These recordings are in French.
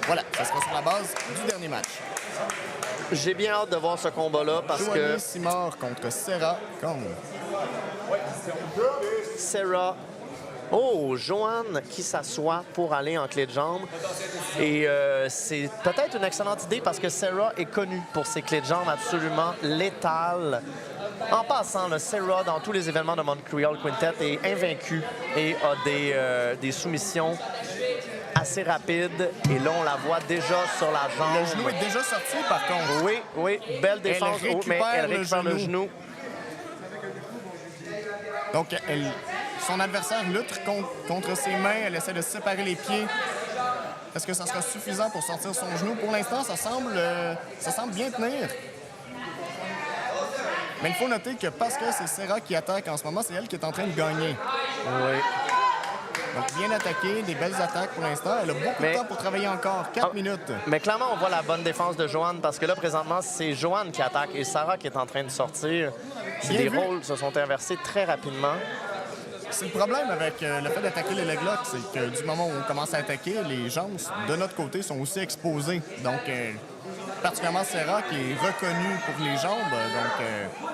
Voilà, ça sera sur la base du dernier match. J'ai bien hâte de voir ce combat-là parce que Simard contre Serra Kong. Sarah... Oh, Joanne qui s'assoit pour aller en clé de jambe. Et c'est peut-être une excellente idée parce que Sarah est connue pour ses clés de jambe absolument létales. En passant, là, Sarah, dans tous les événements de Montreal Quintet, est invaincue et a des soumissions assez rapides. Et là, on la voit déjà sur la jambe. Le genou est déjà sorti, par contre. Oui, oui, belle défense. Mais elle récupère le genou. Donc, son adversaire lutte contre ses mains. Elle essaie de séparer les pieds. Est-ce que ça sera suffisant pour sortir son genou? Pour l'instant, ça semble bien tenir. Mais il faut noter que parce que c'est Serra qui attaque en ce moment, c'est elle qui est en train de gagner. Oui. Donc, bien attaqué, des belles attaques pour l'instant. Elle a beaucoup de temps pour travailler encore, 4 minutes. Mais clairement, on voit la bonne défense de Joanne parce que là, présentement, c'est Joanne qui attaque et Sarah qui est en train de sortir. Les rôles se sont inversés très rapidement. C'est le problème avec le fait d'attaquer les leg locks, c'est que du moment où on commence à attaquer, les jambes de notre côté sont aussi exposées. Donc, particulièrement Serra qui est reconnue pour les jambes. Donc,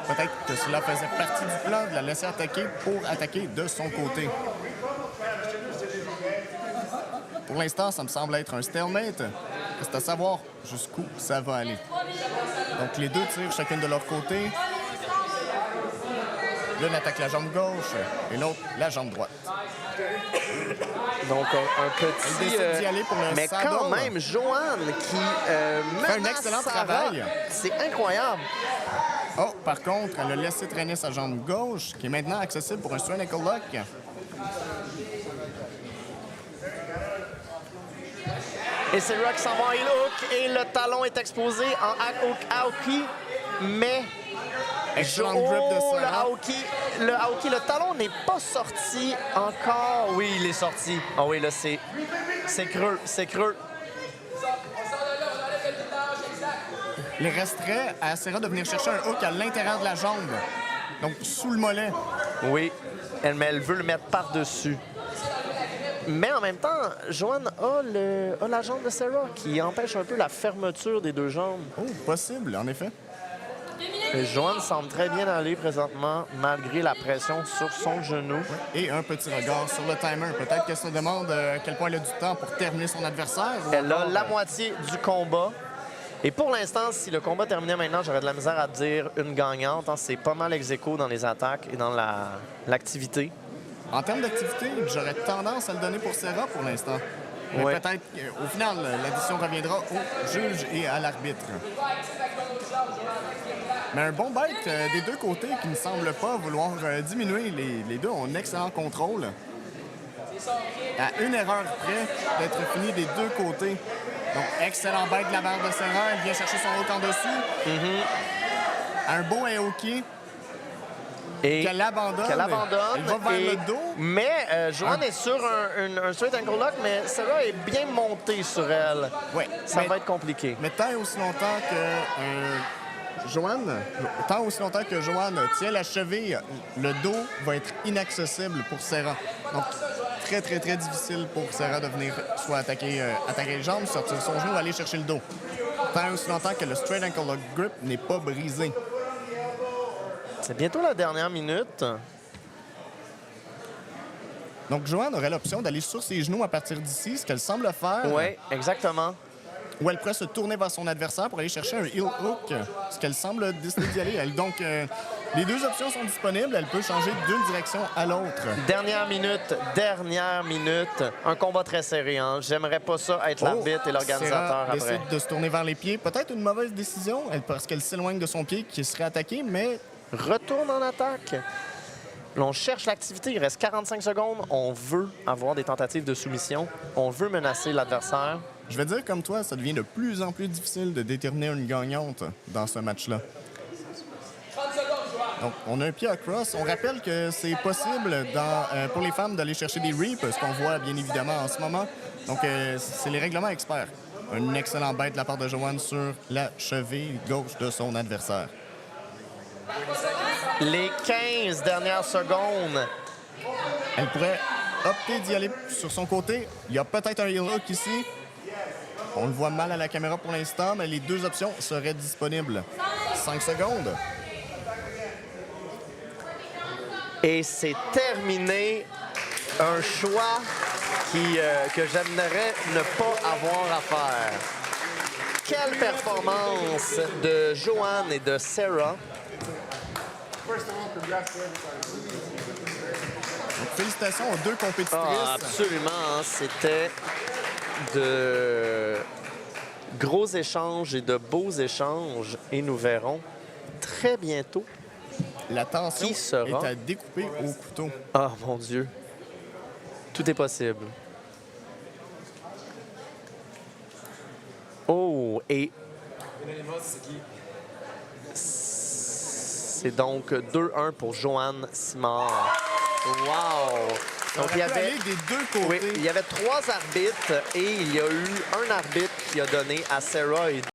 peut-être que cela faisait partie du plan de la laisser attaquer pour attaquer de son côté. Pour l'instant, ça me semble être un stalemate. C'est à savoir jusqu'où ça va aller. Donc, les deux tirent chacune de leur côté. L'une attaque la jambe gauche et l'autre la jambe droite. Donc, un petit... Elle décide d'y aller pour le mais saddle. quand même, Joanne qui fait un excellent travail. C'est incroyable. Oh, par contre, elle a laissé traîner sa jambe gauche, qui est maintenant accessible pour un straight ankle lock. Et c'est Rock s'en va en heel hook et le talon est exposé en Aoki, mais... Excellent grip de Serra. Le Aoki, le talon n'est pas sorti encore. Oui, il est sorti. Ah oui, là, c'est creux, c'est creux. Il resterait à Serra de venir chercher un hook à l'intérieur de la jambe, donc sous le mollet. Oui, mais elle veut le mettre par-dessus. Mais en même temps, Joanne a la jambe de Serra qui empêche un peu la fermeture des deux jambes. Oh, possible, en effet. Et Joanne semble très bien aller présentement, malgré la pression sur son genou. Et un petit regard sur le timer. Peut-être qu'elle se demande à quel point elle a du temps pour terminer son adversaire. Elle a la moitié du combat. Et pour l'instant, si le combat terminait maintenant, j'aurais de la misère à dire une gagnante. Hein. C'est pas mal ex-aequo dans les attaques et dans l'activité. En termes d'activité, j'aurais tendance à le donner pour Serra pour l'instant. Mais ouais. peut-être qu'au final, la décision reviendra au juge et à l'arbitre. Mais un bon bête des deux côtés qui ne semble pas vouloir diminuer. Les deux ont un excellent contrôle. À une erreur près d'être fini des deux côtés. Donc, excellent bête de la barre de Serra. Elle vient chercher son hook en dessus. Un beau Aoki. Et qu'elle abandonne. Elle va vers le dos. Mais Joanne est sur un straight ankle lock, mais Serra est bien montée sur elle. Oui. Ça va être compliqué. Mais tant et aussi longtemps que Joanne tient la cheville, le dos va être inaccessible pour Serra. Donc, très, très, très difficile pour Serra de venir soit attaquer les jambes, sortir son genou, aller chercher le dos. Tant et aussi longtemps que le straight ankle lock grip n'est pas brisé. C'est bientôt la dernière minute. Donc, Joanne aurait l'option d'aller sur ses genoux à partir d'ici, ce qu'elle semble faire. Oui, exactement. Ou elle pourrait se tourner vers son adversaire pour aller chercher un heel hook, ce qu'elle semble décider d'y aller. Donc, les deux options sont disponibles. Elle peut changer d'une direction à l'autre. Dernière minute. Un combat très serré. Hein? J'aimerais pas ça être l'arbitre et l'organisateur après. Décide de se tourner vers les pieds. Peut-être une mauvaise décision parce qu'elle s'éloigne de son pied qui serait attaqué, mais... Retourne en attaque. Là, on cherche l'activité. Il reste 45 secondes. On veut avoir des tentatives de soumission. On veut menacer l'adversaire. Je vais dire comme toi, ça devient de plus en plus difficile de déterminer une gagnante dans ce match-là. Donc, on a un pied à cross. On rappelle que c'est possible pour les femmes d'aller chercher des reaps, ce qu'on voit bien évidemment en ce moment. Donc, c'est les règlements experts. Un excellent bête de la part de Joanne sur la cheville gauche de son adversaire. Les 15 dernières secondes. Elle pourrait opter d'y aller sur son côté. Il y a peut-être un heel hook ici. On le voit mal à la caméra pour l'instant, mais les deux options seraient disponibles. 5 secondes. Et c'est terminé. Un choix que j'aimerais ne pas avoir à faire. Quelle performance de Joanne et de Sarah. Donc, félicitations aux deux compétitrices. Ah, absolument, hein. C'était de gros échanges et de beaux échanges. Et nous verrons très bientôt. La tension Qui sera? est à découper au couteau. Ah, mon Dieu. Tout est possible. Oh, et c'est donc 2-1 pour Joanne Simard. Wow! Donc, il y avait des deux côtés. Oui, il y avait 3 arbitres et il y a eu un arbitre qui a donné à Sarah et